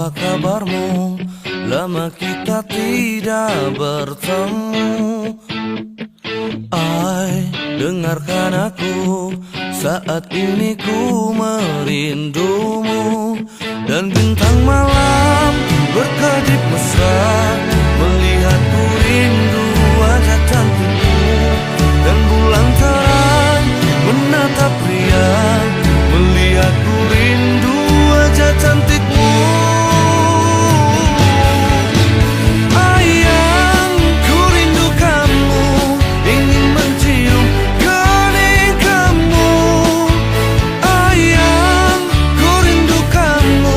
apa kabarmu? Lama kita tidak bertemu. Ai, dengarkan aku, saat ini ku merindumu. Dan bintang malam berkedip mesra, melihatku rindu wajah cantikmu. Dan bulan terang menatap riang, melihatku rindu wajah cantikmu. Ayang, ku rindu kamu, ingin mencium kening kamu. Ayang, ku rindu kamu,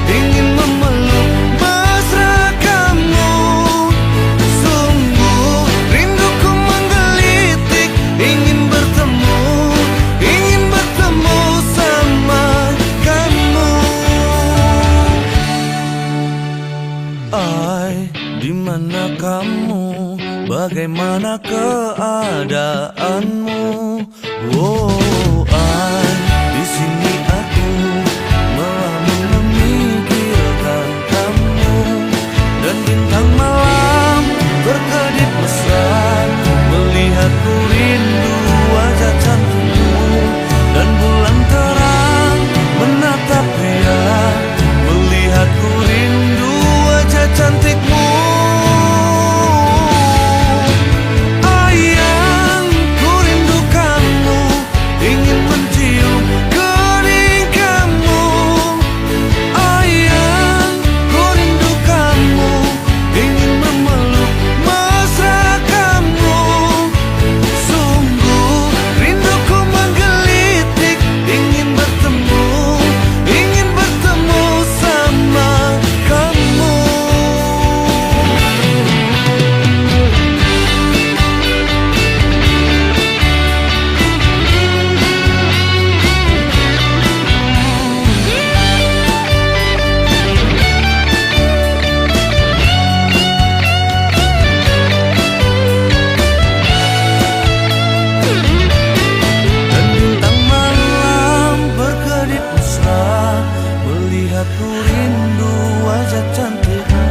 ingin memeluk mesra kamu. Sungguh rinduku menggelitik, ingin bertemu sama kamu. Ai, di mana kamu? Bagaimana keadaanmu? Oh, ai, di sini aku melamun memikirkan kamu. Dan bintang malam berkedip mesra, melihatku rindu wajah cantikmu. Dan bulan terang menatap dia, melihatku rindu wajah cantikmu. Ayang, ku rindu kamu, ingin mencium kening kamu. Ayang, ku rindu kamu, ingin memeluk mesra kamu. Sungguh rinduku menggelitik, ingin bertemu sama kamu. Dan bintang malam berkedip mesra, melihatku rindu wajah cantikmu.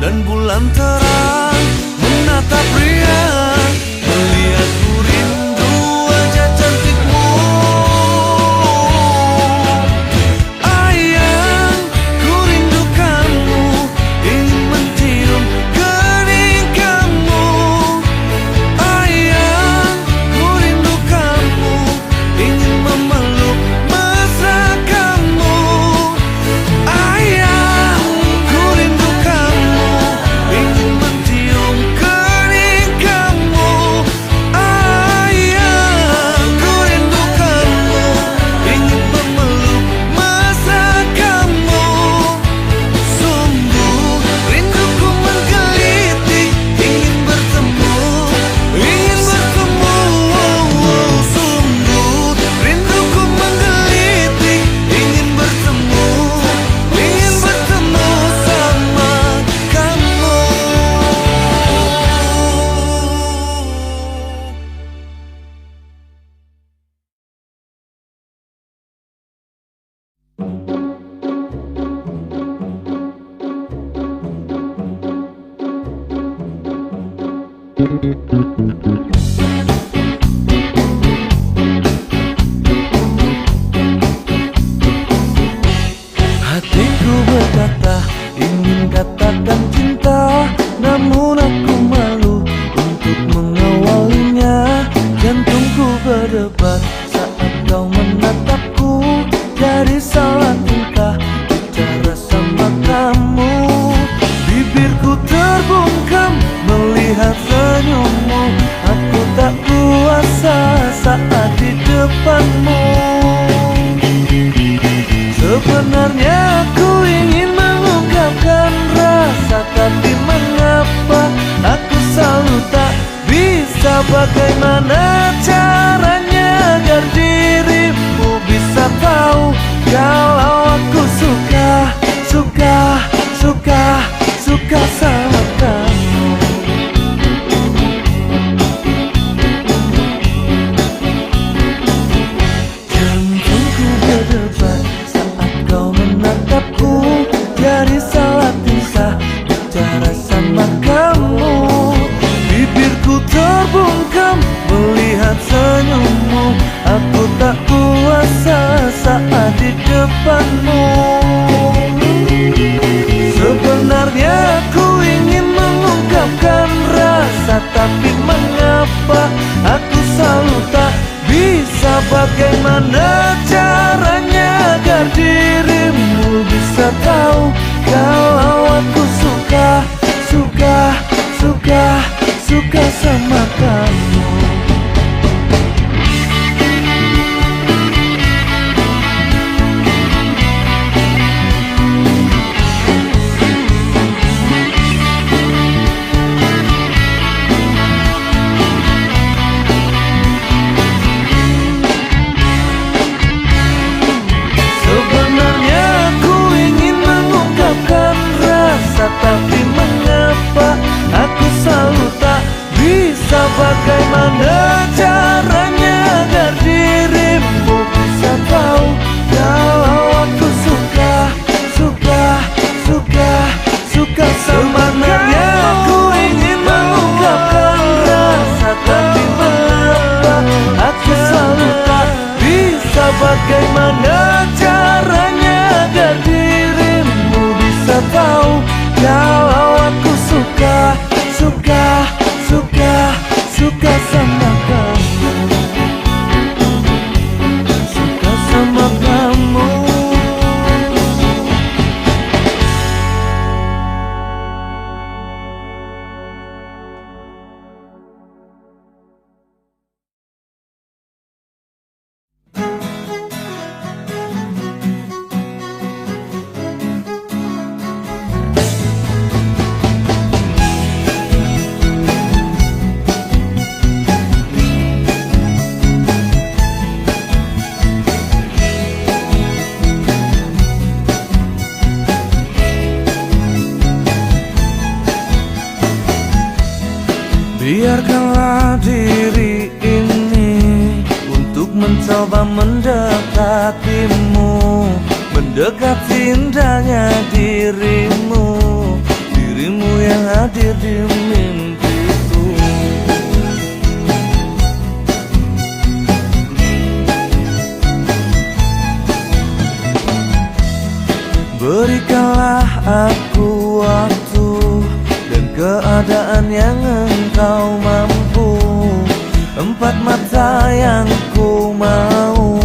Dan bulan terang menatap riang, melihatku rindu wajah cantikmu. Ayang, ku rindu kamu, ingin mencium kening kamu. Ayang, ku rindu kamu, ingin memeluk mesra kamu. Ayang, ku rindu kamu, ingin mencium kening kamu. Ayang, ku rindu kamu, ingin memeluk mesra kamu. Sungguh rinduku menggelitik, ingin bertemu Sungguh rinduku menggelitik, ingin bertemu sama kamu. Hatiku berkata, ingin katakan cinta, namun aku malu untuk mengawalinya. Jantungku berdebar saat kau menatapku, jadi salah tingkah bicara sama kamu. Bibirku terbungkam melihat senyummu, aku tak kuasa saat di depanmu. Sebenarnya aku ingin mengungkapkan rasa, tapi mengapa aku selalu tak bisa. Bagaimana caranya agar dirimu bisa tahu kalau aku suka sama kamu. Jantungku berdebar saat kau menatapku, terbungkam melihat senyummu. Aku tak kuasa saat di depanmu. Sebenarnya aku ingin mengungkapkan rasa, tapi mengapa aku selalu tak bisa. Bagaimana caranya agar dirimu bisa tahu kalau aku suka, suka, suka, suka sama kamu. Sebenarnya aku ingin mengungkapkan rasa, tapi mengapa aku selalu tak bisa. Bagaimana caranya agar dirimu bisa tahu kalau aku suka, suka, suka, suka sama kamu. Sebenarnya aku ingin mengungkapkan rasa, tapi mengapa aku selalu tak bisa. Bagaimana caranya agar dirimu bisa tahu kalau aku suka, suka, suka, suka sama kamu. Suka sama kamu. Biarkanlah diri ini untuk mencoba mendekatimu, mendekati indahnya dirimu, dirimu yang hadir di mimpiku. Berikanlah aku waktu dan keadaan yang engkau mampu, empat mata yang ku mau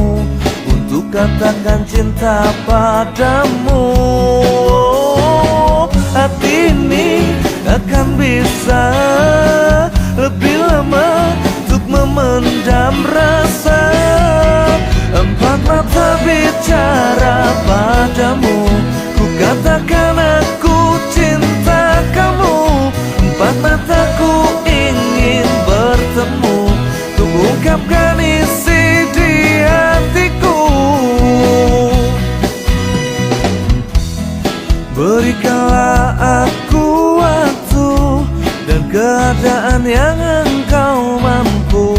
untuk katakan cinta padamu. Hati ini akan bisa lebih lama untuk memendam rasa. Empat mata bicara padamu, ku katakan aku cinta kamu. Empat mataku ingin bertemu untuk ungkapkan isi di hatiku. Berikanlah aku waktu dan keadaan yang engkau mampu,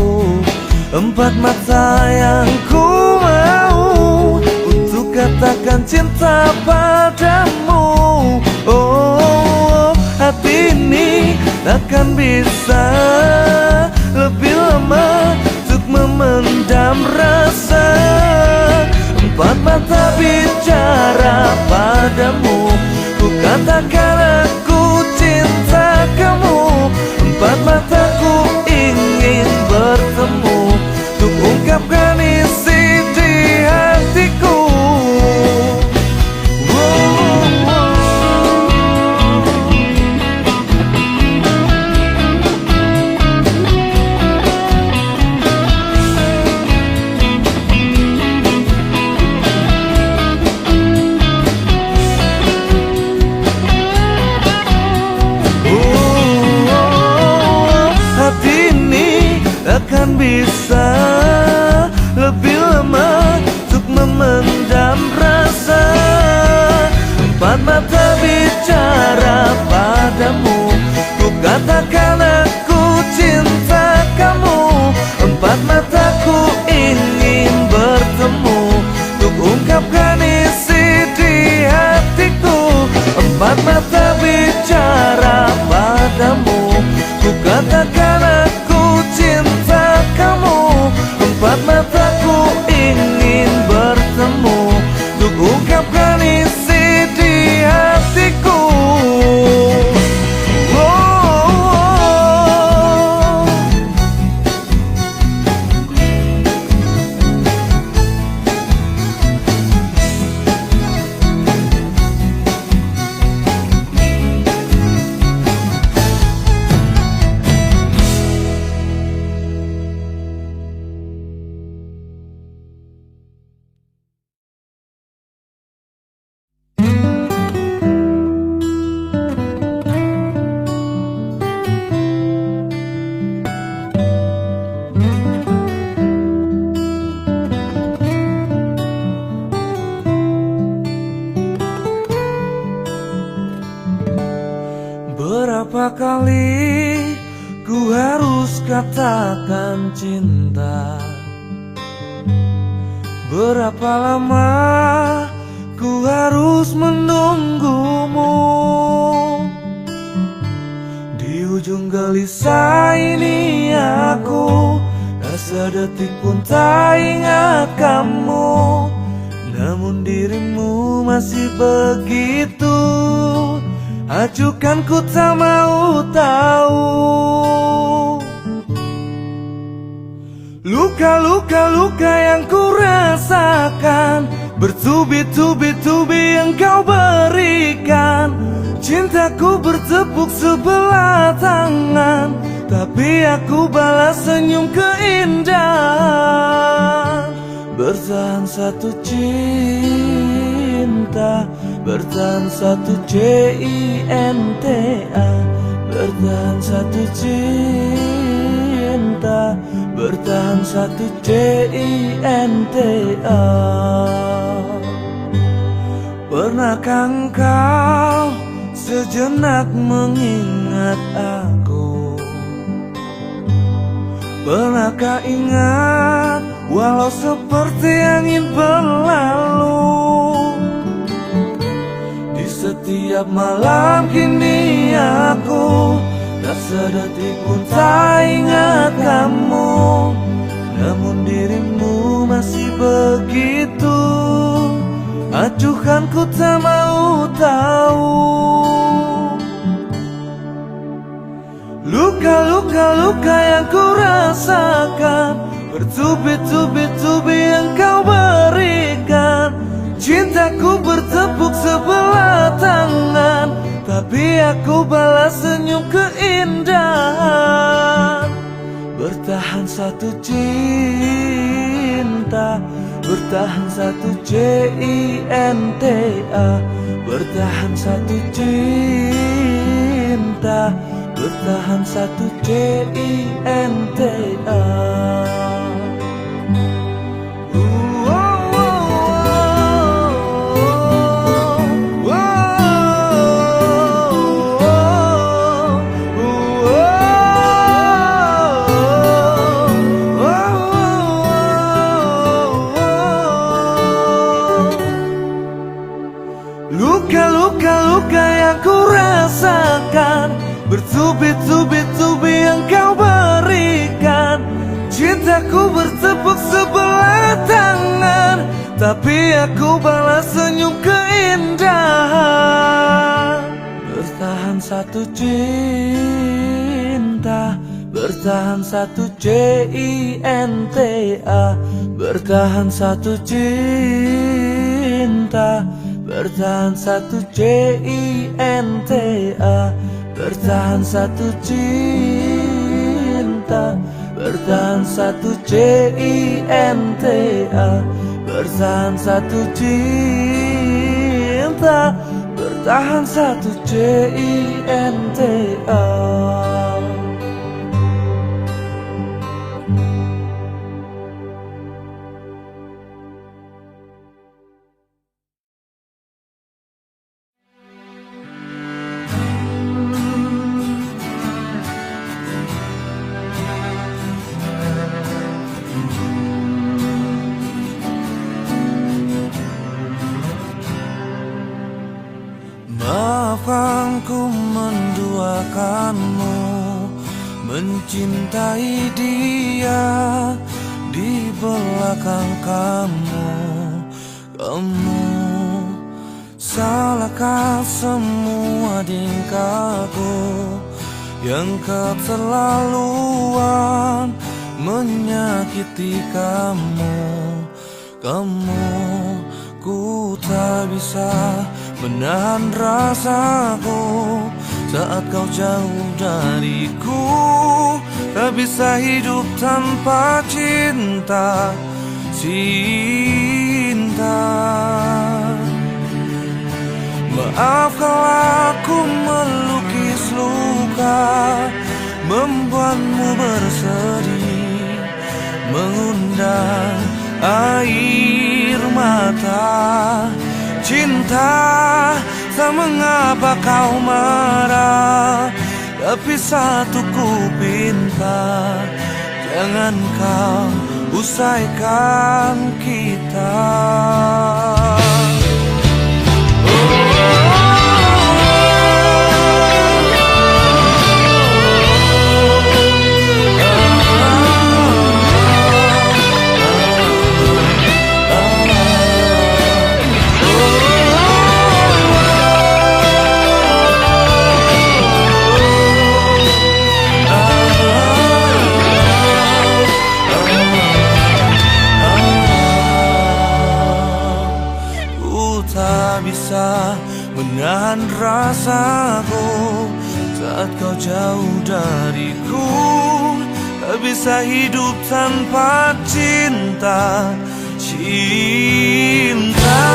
empat mata yang ku mau untuk katakan cinta padamu. Oh, hati ini takkan bisa lebih lama untuk memendam rasa. Empat mata bicara padamu, ku katakan aku cinta kamu. Empat mataku ingin bertemu untuk ungkapkan isi di hatiku. Akan bisa lebih lama untuk memendam rasa. Empat mata bicara padamu, ku katakan aku cinta kamu. Empat mataku ingin bertemu untuk ungkapkan isi di hatiku. Empat mata bicara padamu, ku katakan aku kali ku harus katakan cinta? Berapa lama ku harus menunggumu? Di ujung gelisah ini aku tak sedetik pun tak ingat kamu. Namun dirimu masih begitu acuhkan, ku tak mau tahu. Luka-luka yang ku rasakan, bertubi-tubi engkau berikan. Cintaku bertepuk sebelah tangan, tapi aku balas senyum keindahan. Bertahan satu cinta, bertahan satu cinta, bertahan satu cinta, bertahan satu cinta. Pernahkah engkau sejenak mengingat aku? Pernahkah ingat walau seperti angin berlalu? Di setiap malam kini aku tak sedetik pun tak ingat kamu. Namun dirimu masih begitu acuhkan, ku tak mau tahu. Luka yang ku rasakan, bertubi-tubi engkau berikan. Cintaku bertepuk sebelah tangan, tapi aku balas senyum keindahan. Bertahan satu cinta, bertahan satu cinta, bertahan satu cinta, bertahan satu cinta. Luka yang ku rasakan, bertubi-tubi engkau berikan. Cintaku bertepuk sebelah tangan, tapi aku balas senyum keindahan. Bertahan satu cinta, bertahan satu cinta, bertahan satu cinta, bertahan satu cinta, bertahan satu cinta, bertahan satu cinta, bertahan satu cinta, bertahan satu cinta. Maafkan ku menduakanmu, mencintai dia di belakang kamu. Kamu salahkan semua tingkahku yang keterlaluan menyakiti kamu. Ku tak bisa menahan rasaku saat kau jauh dariku. Tak bisa hidup tanpa cinta. Maaf kalau aku melukis luka, membuatmu bersedih, mengundang air mata. Cinta, tak mengapa kau marah, Tapi satu ku pinta, jangan kau usaikan kita. Tak bisa menahan rasaku saat kau jauh dariku. Tak bisa hidup tanpa cinta, cinta.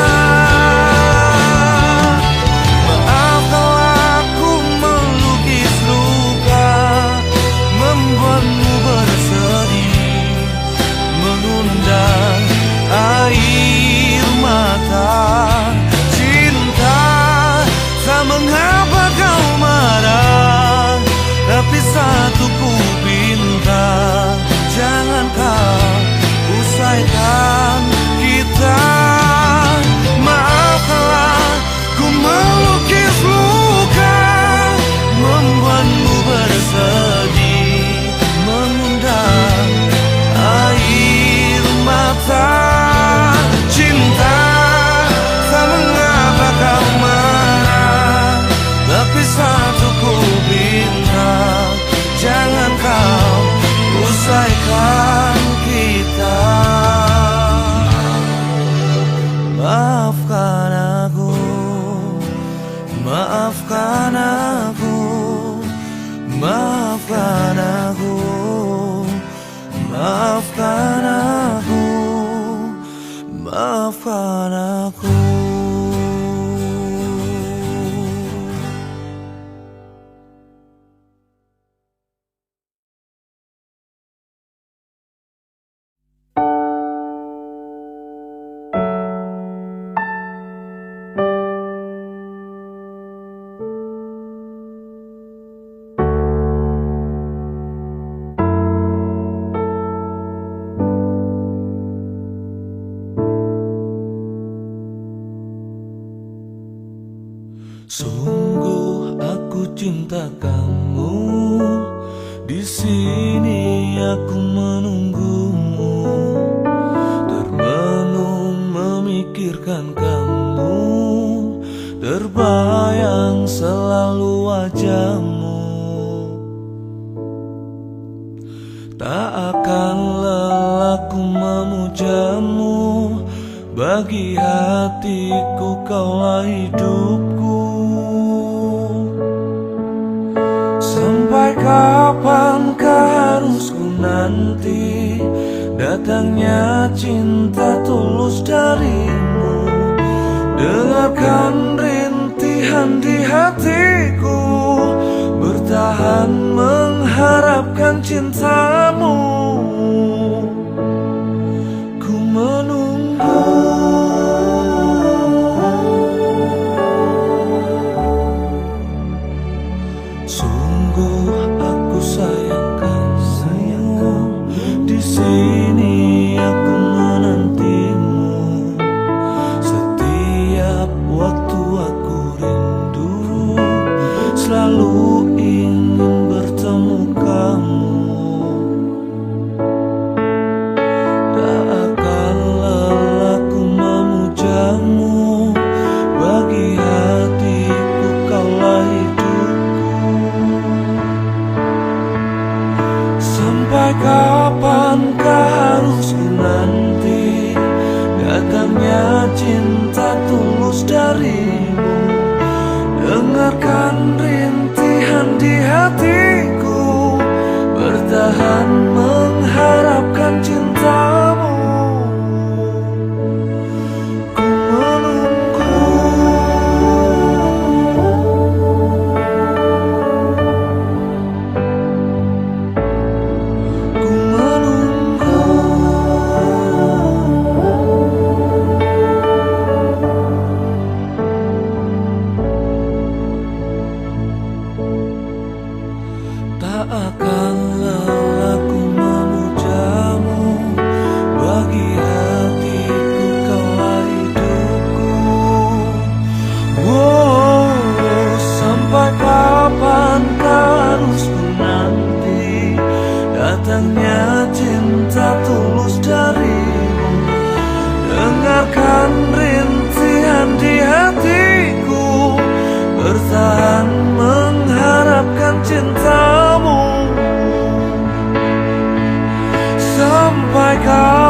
Maaf kalau aku melukis luka, membuatmu bersedih, mengundang air mata. Mengapa kau marah? Tapi satu ku pinta, jangan kau usaikan kita. Maaflah ku melukis luka, membuatmu bersedih, mengundang air mata. Cinta, tak mengapa kau marah, tapi satu ku pinta, jangan kau usaikan kita. Maafkan aku, maafkan aku, maafkan aku, maafkan aku, maafkan aku. Sungguh aku cinta kamu, di sini aku menunggumu, termenung memikirkan kamu, terbayang selalu wajahmu. Tak akan lelah ku memujamu, bagi hatiku kaulah hidupku. Sampai kapankah harus ku nanti datangnya cinta tulus darimu? Dengarkan rintihan di hatiku, bertahan mengharapkan cintamu. Ku menunggu, sungguh aku sayangkanmu, di sini aku menantimu. Setiap waktu aku rindu, selalu ingin bertemu kamu. Tak akan lelah ku memujamu, bagi hatiku kaulah hidupku. Sampai kapankah harus ku nanti datangnya cinta tulus darimu? Dengarkan rintihan di hatiku, bertahan mengharapkan cintamu. Ku menunggu, ku menunggu.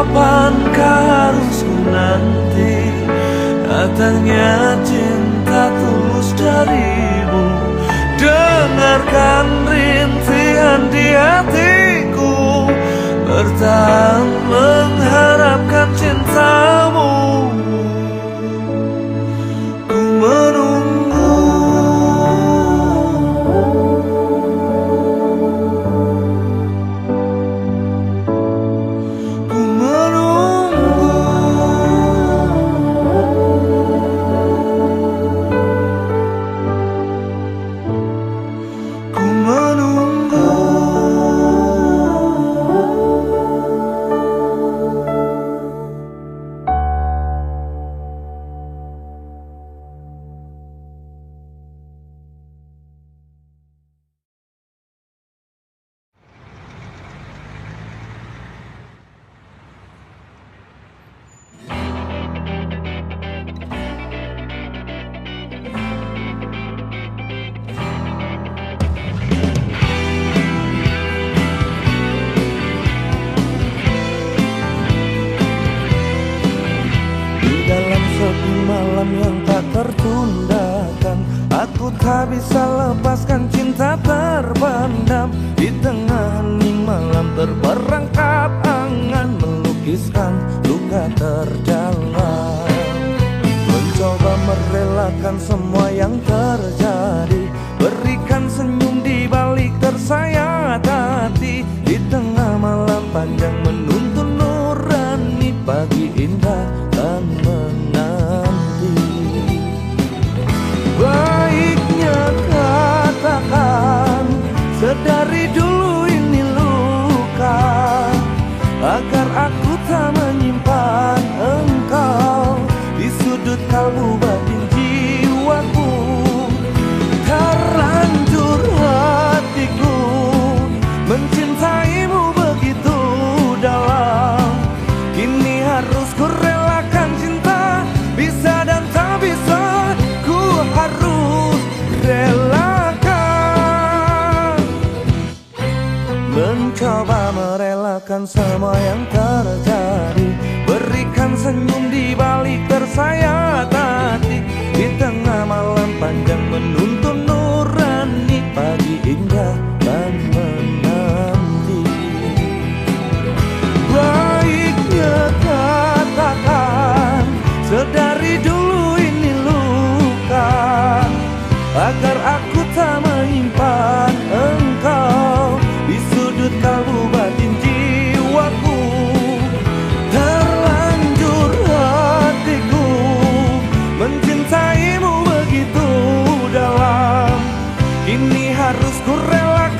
kapankah harus ku nanti datangnya cinta tulus darimu? Dengarkan rintihan di hatiku, bertahan mengharapkan cintamu. Ku menunggu, ku menunggu, ku menunggu. Dalam sepi malam yang tak tertundahkan, aku tak bisa lepaskan cinta terpendam. Di tengah hening malam terperangkap angan, melukiskan luka terdalam. Mencoba merelakan semua yang terjadi, berikan senyum di balik tersayat hati. Di tengah malam panjang menuntun nurani, pagi indah dan menanti. Baiknya katakan, sedari dulu ini luka, agar aku tak menyimpan engkau di sudut kalbu batin jiwaku. Terlanjur hatiku mencintaimu begitu dalam, kini harus ku relakan cinta, bisa dan tak bisa ku harus relakan. Mencoba merelakan semua yang terjadi, berikan senyum di balik tersayat hati. Di tengah malam panjang menuntun nurani, pagi indah dan menanti. Baiknya katakan, sedari dulu ini luka, agar aku tak menyimpan engkau di sudut kalbu batin jiwaku. Terlanjur hatiku mencintaimu begitu dalam, kini harus ku relakan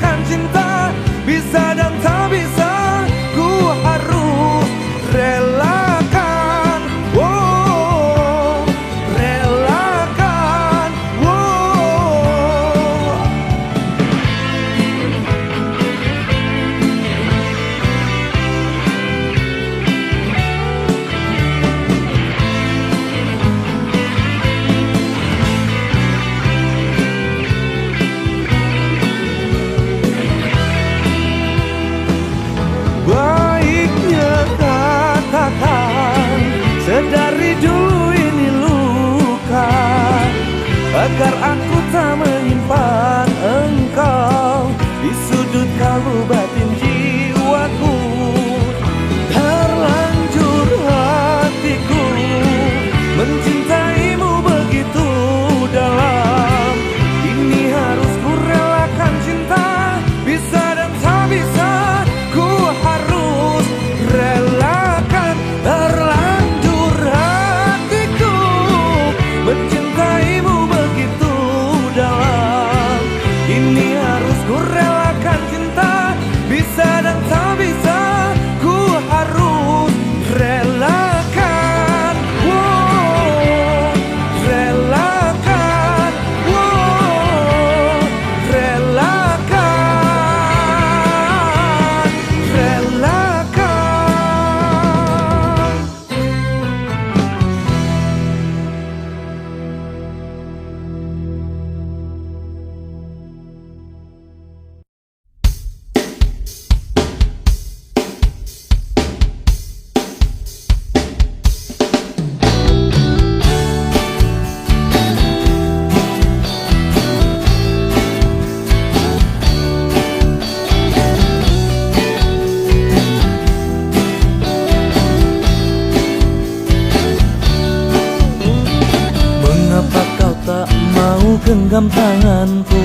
menggenggam tanganku.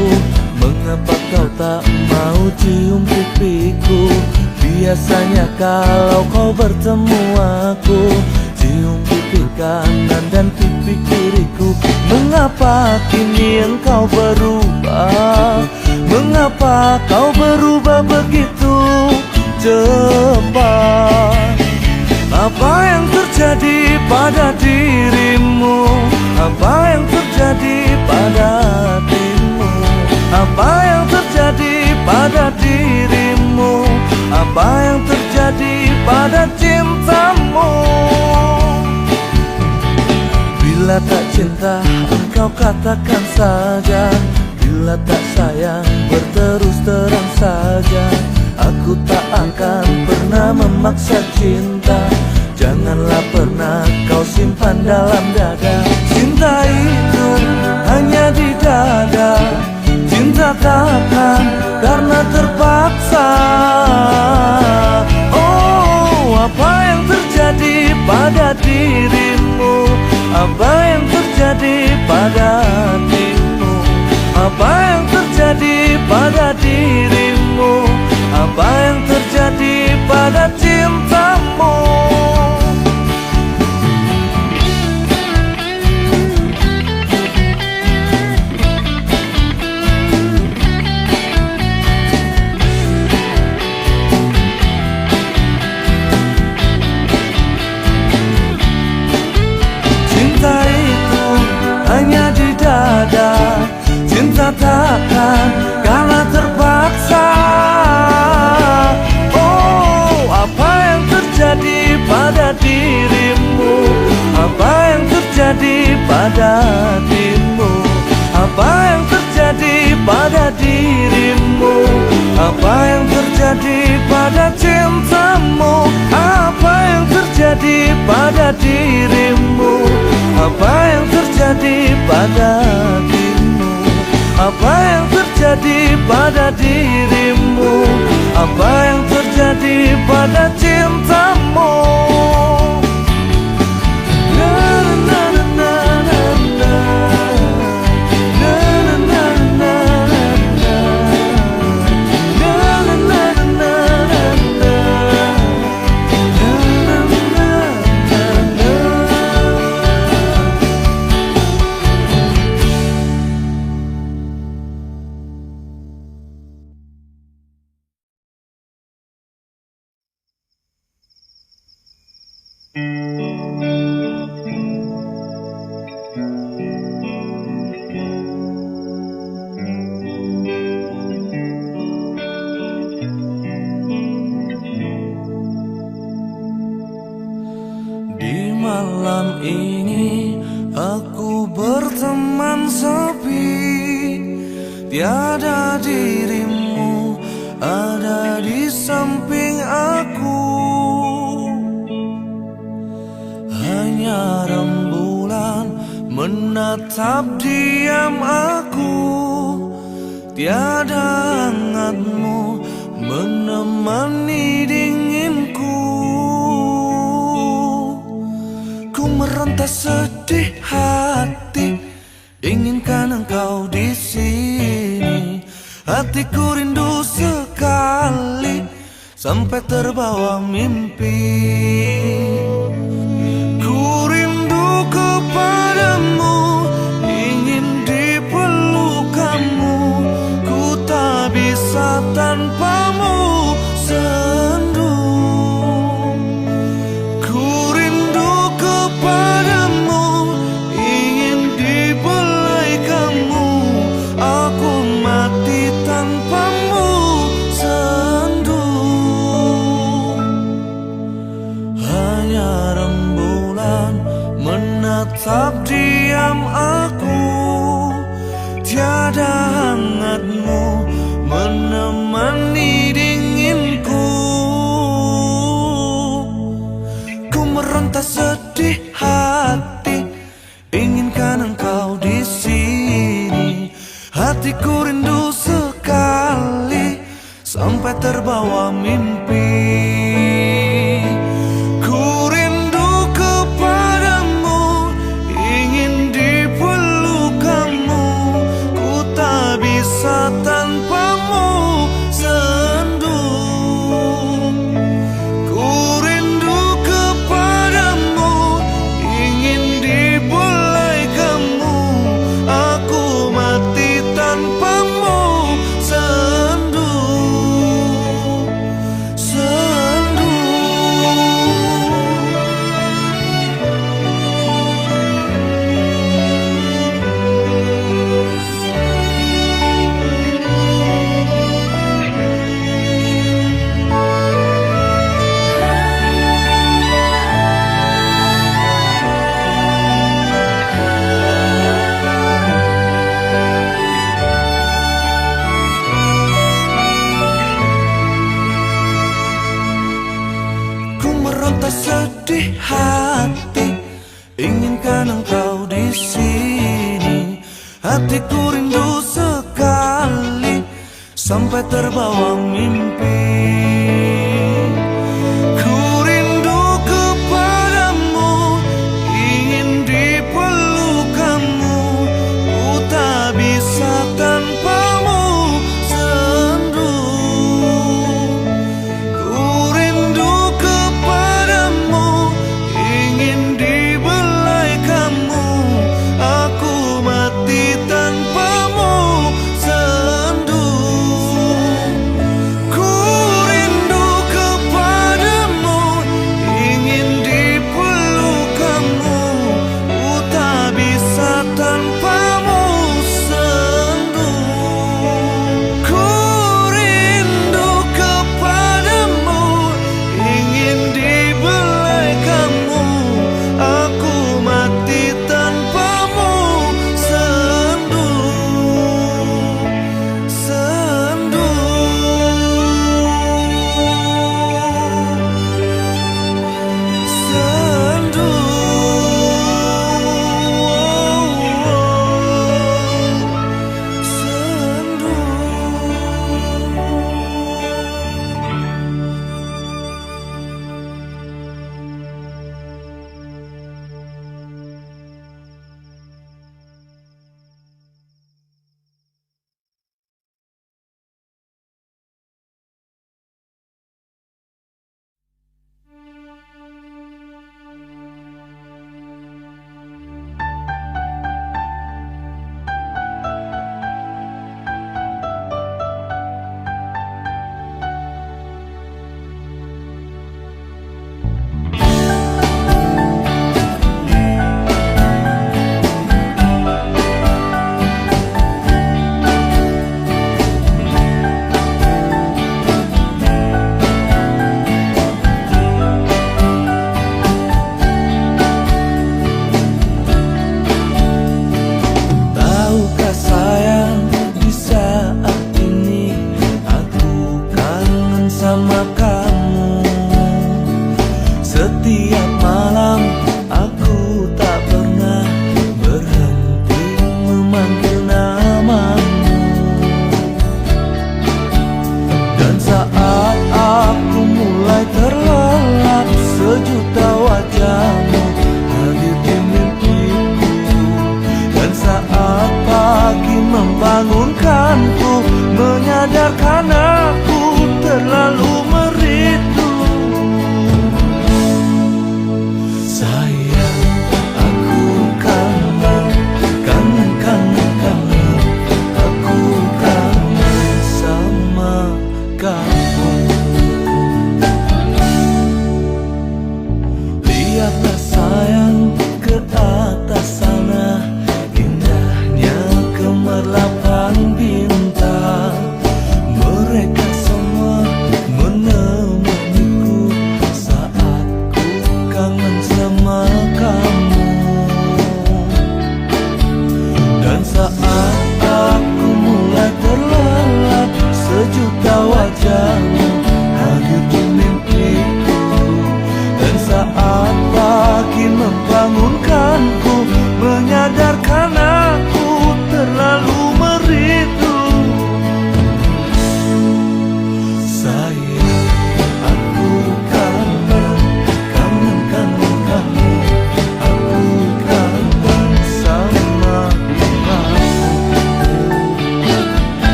Mengapa kau tak mau cium pipiku? Biasanya kalau kau bertemu aku, cium pipi kanan dan pipi kiriku. Mengapa kini engkau berubah? Mengapa kau berubah begitu cepat? Apa yang terjadi pada dirimu? Apa yang terjadi pada hatimu? Apa yang terjadi pada dirimu? Apa yang terjadi pada cintamu? Bila tak cinta, engkau katakan saja. Bila tak sayang, berterus terang saja. Aku tak akan pernah memaksa cinta. Janganlah pernah kau simpan dalam dada. Cinta itu hanya di dada. Cinta takkan karena terpaksa. Oh, apa yang terjadi pada dirimu? Apa yang terjadi pada hatimu? Apa yang terjadi pada dirimu? Apa yang terjadi pada cintamu? Cinta itu hanya di dada. Cinta takkan karena terpaksa. Oh, apa yang terjadi pada dirimu? Apa yang terjadi pada hatimu? Apa yang terjadi pada dirimu? Apa yang terjadi pada cintamu? Apa yang terjadi pada dirimu? Apa yang terjadi pada hatimu? Apa yang terjadi pada dirimu? Apa yang terjadi pada cintamu? Di malam ini aku berteman sepi. Tiada dirimu ada di samping aku. Hanya rembulan menatap diam aku. Tiada hangatmu menemani dinginku. Ku meronta sedih hati, inginkan engkau di sini. Hatiku rindu sekali, sampai terbawa mimpi. Ku rindu kepadamu, ingin dipeluk kamu. Ku tak bisa tanpamu, sendu. Ku rindu kepadamu, ingin dibelai kamu. Aku mati tanpamu, sendu. Hanya rembulan menatap diam aku. Tiada hangatmu menemani dinginku. Ku meronta sedih hati, inginkan engkau di sini. Hatiku rindu sekali, sampai terbawa mimpi. Ku rindu kepadamu, ingin sedih hati, inginkan engkau di sini. Hatiku rindu sekali, sampai terbawa mimpi. Ku rindu kepadamu, ingin dipeluk kamu. Ku tak bisa tanpamu, sendu. Ku rindu kepadamu, ingin dibelai kamu. Aku mati tanpamu, sendu. Ku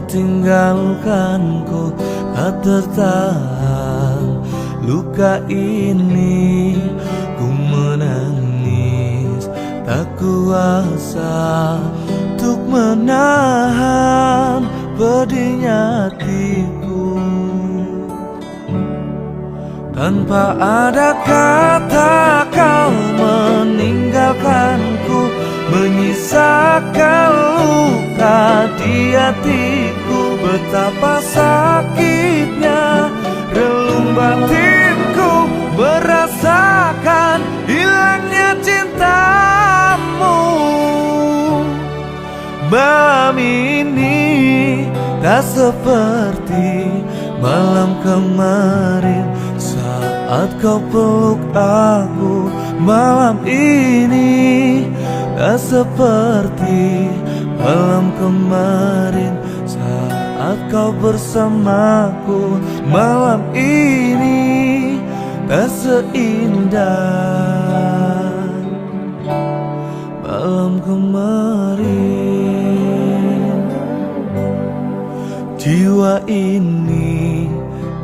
tinggalkanku, tak tertahan luka ini. Ku menangis, tak kuasa untuk menahan pedihnya hatiku. Tanpa ada kata kau meninggalkanku, menyisakan luka di hatiku. Betapa sakitnya relung batinku merasakan hilangnya cintamu. Malam ini tak seperti malam kemarin saat kau peluk aku. Malam ini tak seperti malam kemarin saat kau bersamaku. Malam ini tak seindah malam kemarin. Jiwa ini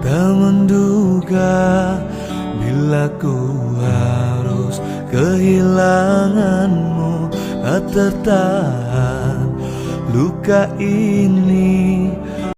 tak menduga bila ku harus kehilanganmu. Tak tertahan luka ini.